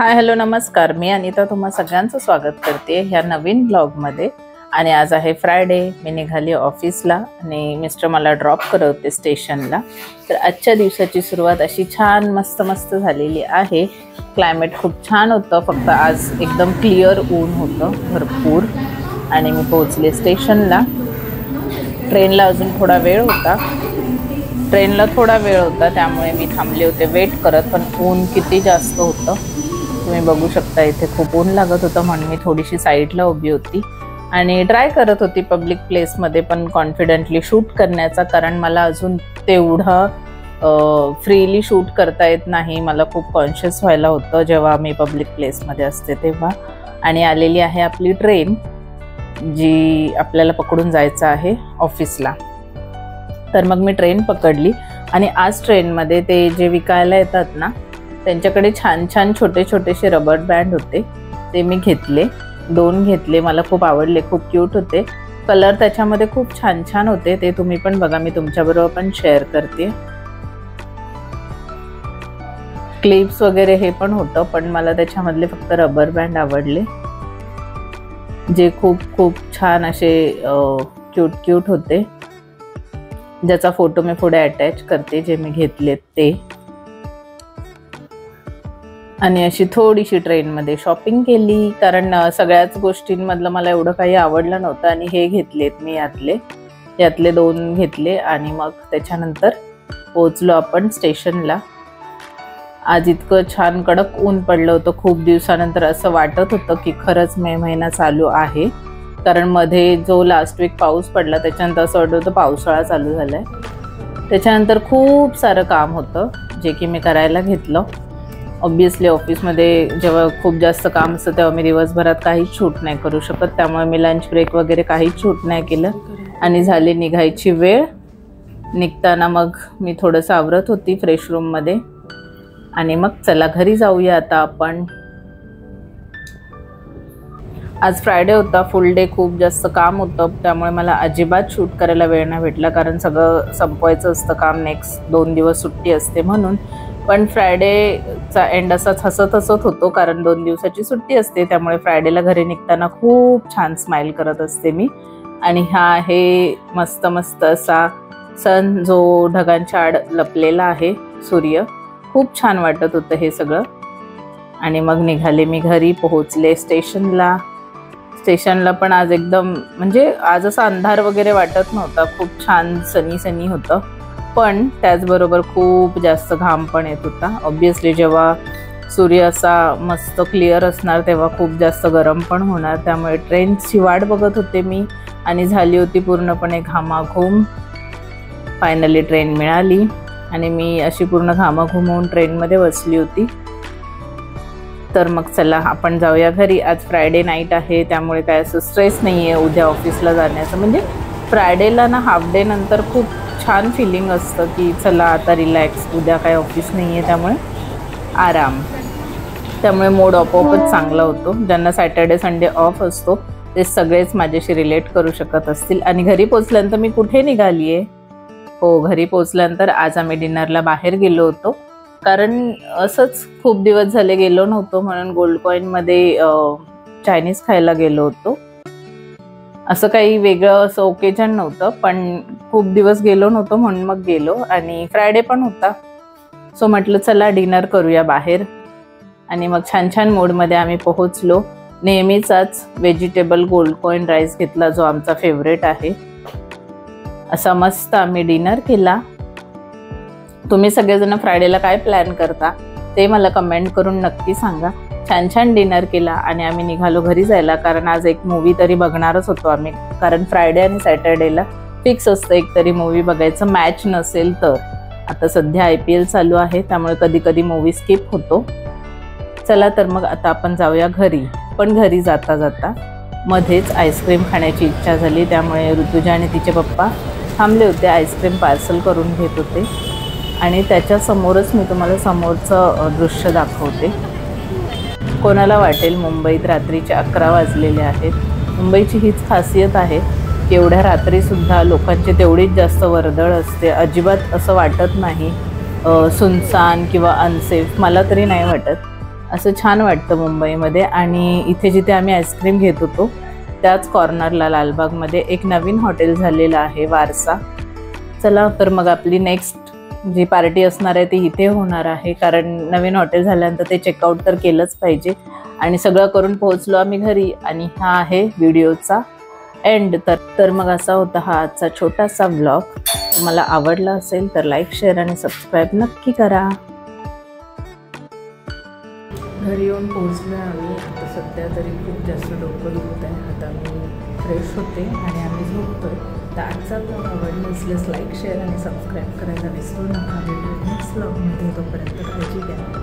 Hi hello नमस्कार, मी अनिता तुम्हा सगळ्यांचं स्वागत करते ह्या नवीन ब्लॉगमध्ये। आणि आज आहे फ्रायडे, मी निघाली ऑफिसला आणि मिस्टर मला ड्रॉप करवते स्टेशनला। तर आजच्या दिवसाची सुरुवात अशी छान मस्त झालेली आहे। क्लायमेट खूप छान होतं, फक्त आज एकदम क्लिअर ऊन होतं भरपूर। आणि मी पोहोचले स्टेशनला। ट्रेनला अजून थोडा वेळ होता, त्यामुळे मी थांबले होते वेट करत, पण ऊन किती जास्त होतं तुम्ही बघू शकता। इथे खूप ऊन लागत होतं म्हणून मी थोडीशी साईडला उभी होती आणि ट्राय करत होती पब्लिक प्लेसमध्ये पण कॉन्फिडेंटली शूट करण्याचा, कारण मला अजून तेवढं फ्रीली शूट करता येत नाही। मला खूप कॉन्शियस व्हायला होतं जेव्हा मी पब्लिक प्लेसमध्ये असते तेव्हा। आणि आलेली आहे आपली ट्रेन, जी आपल्याला पकडून जायचं आहे ऑफिसला। तर मग मी ट्रेन पकडली आणि आज ट्रेनमध्ये ते जे विकायला येतात ना, त्यांच्याकडे छान छान छोटे छोटेसे रबर बँड होते, ते मी घेतले। 2 घेतले, मला खूप आवडले, खूप क्यूट होते। कलर त्याच्यामध्ये खूप छान छान होते, ते तुम्ही पण बघा, मी तुमच्याबरोबर पण शेअर करते। क्लिप्स वगैरे हे पण होतं, पण मला त्याच्यामधले फक्त रबर बँड आवडले, जे खूप छान असे क्यूट होते, ज्याचा फोटो मी पुढे अटॅच करते, जे मी घेतलेत ते। आणि अशी थोडीशी ट्रेनमध्ये शॉपिंग केली, कारण सगळ्याच गोष्टींमधलं मला एवढं काही आवडलं नव्हतं। आणि हे घेतलेत मी, यातले 2 घेतले आणि मग त्याच्यानंतर पोहोचलो आपण स्टेशनला। आज इतकं छान कडक ऊन पडलं होतं, खूप दिवसानंतर असं वाटत होतं की खरंच मे महिना चालू आहे, कारण मध्ये जो लास्ट वीक पाऊस पडला त्याच्यानंतर असं वाटत होतं पावसाळा चालू झालाय। त्याच्यानंतर खूप सारं काम होतं जे की मी करायला घेतलं। ऑब्वियसली ऑफिसमध्ये जेव्हा खूप जास्त काम असतं तेव्हा मी दिवसभरात काहीच शूट नाही करू शकत, त्यामुळे मी लंच ब्रेक वगैरे काहीच शूट नाही केलं। आणि झाली निघायची वेळ, निघताना मग मी थोडंसं आवरत होती फ्रेश रूममध्ये, आणि मग चला घरी जाऊया आता आपण। आज फ्रायडे होता, फुल डे खूप जास्त काम होतं, त्यामुळे मला अजिबात शूट करायला वेळ नाही भेटला, कारण सगळं संपवायचं असतं काम, नेक्स्ट 2 दिवस सुट्टी असते म्हणून। पण फ्रायडेचा एंड असाच हसत होतो, कारण 2 दिवसाची सुट्टी असते, त्यामुळे फ्रायडेला घरी निघताना खूप छान स्माइल करत असते मी। आणि हा आहे मस्त असा सन, जो ढगांच्या आड लपलेला आहे, सूर्य, खूप छान वाटत होतं हे सगळं। आणि मग निघाले मी घरी, पोहोचले स्टेशनला पण आज एकदम, म्हणजे आज असा अंधार वगैरे वाटत नव्हता, खूप छान सनी होतं, पण त्याचबरोबर खूप जास्त घाम पण येत होता। ऑब्वियसली जेव्हा सूर्य असा मस्त क्लिअर असणार तेव्हा खूप जास्त गरम पण होणार, त्यामुळे ट्रेनची वाट बघत होते मी आणि झाली होती पूर्णपणे घामाघूम। फायनली ट्रेन मिळाली आणि मी अशी पूर्ण घामाघूम होऊन ट्रेनमध्ये बसली होती। तर मग चला आपण जाऊया घरी। आज फ्रायडे नाईट आहे, त्यामुळे काय असं स्ट्रेस नाही आहे उद्या ऑफिसला जाण्याचं। म्हणजे फ्रायडेला ना हाफ डे नंतर खूप छान फिलिंग असतं की चला आता रिलॅक्स, उद्या काय ऑफिस नाही आहे, त्यामुळे आराम, त्यामुळे मूड आपोआपच चांगला होतो। ज्यांना सॅटर्डे संडे ऑफ असतो ते सगळेच माझ्याशी रिलेट करू शकत असतील। आणि घरी पोचल्यानंतर मी कुठे निघाली आहे? हो, घरी पोचल्यानंतर आज आम्ही डिनरला बाहेर गेलो होतो, कारण असंच खूप दिवस झाले गेलो नव्हतो, म्हणून गोल्ड कॉईनमध्ये चायनीज खायला गेलो होतो। असं काही वेगळं असं ओकेजन नव्हतं, पण खूप दिवस गेलो नव्हतो म्हणून मग गेलो, आणि फ्रायडे पण होता, सो म्हटलं चला डिनर करूया बाहेर। आणि मग छान मूडमध्ये आम्ही पोहोचलो। नेहमीचाच व्हेजिटेबल गोल्ड कॉईन राईस घेतला, जो आमचा फेवरेट आहे। असा मस्त आम्ही डिनर केला। तुम्ही सगळेजण फ्रायडेला काय प्लॅन करता ते मला कमेंट करून नक्की सांगा। छान डिनर केला आणि आम्ही निघालो घरी जायला, कारण आज एक मूवी तरी बघणारच होतो आम्ही, कारण फ्रायडे आणि सॅटर्डेला फिक्स असतं एक तरी मूवी बघायचं, मॅच नसेल तर। आता सध्या IPL चालू आहे, त्यामुळे कधी मूवी स्किप होतो। चला तर मग आता आपण जाऊया घरी। पण घरी जाता मध्येच आईस्क्रीम खाण्याची इच्छा झाली, त्यामुळे ऋतुजा आणि तिचे पप्पा थांबले होते, आईस्क्रीम पार्सल करून घेत होते। आणि त्याच्यासमोरच मी तुम्हाला समोरचं दृश्य दाखवते। कोणाला वाटेल मुंबईत रात्रीचे 11 वाजलेले आहेत। मुंबईची हीच खासियत आहे की एवढ्या रात्रीसुद्धा लोकांची तेवढीच जास्त वर्दळ असते, अजिबात असं वाटत नाही सुनसान किंवा अनसेफ, मला तरी नाही वाटत। असं छान वाटतं मुंबईमध्ये. आणि इथे जिथे आम्ही आईस्क्रीम घेत होतो त्याच कॉर्नरला लालबागमध्ये एक नवीन हॉटेल झालेलं आहे, वारसा. चला तर मग आपली नेक्स्ट जी पार्टी असणार आहे ती इथे होणार आहे, कारण नवीन हॉटेल झाल्यानंतर ते चेकआउट तर केलंच पाहिजे. आणि सगळं करून पोहोचलो आम्ही घरी आणि हा आहे व्हिडिओचा एंड. तर मग असा होता हा आजचा छोटासा व्लॉग. तुम्हाला आवडला असेल तर लाईक, शेअर आणि सबस्क्राईब नक्की करा. घरी येऊन पोहोचलो आम्ही. आता सध्या तरी खूप जास्त डोकं दुखत आहे. आता मी फ्रेश होते आणि आम्ही झोपतोय. तर आजचा ब्लॉग आवडला असल्यास लाईक, शेअर आणि सबस्क्राईब करायला विसरू नका. भेटू नेक्स्ट ब्लॉगमध्ये. तोपर्यंत काळजी घ्या.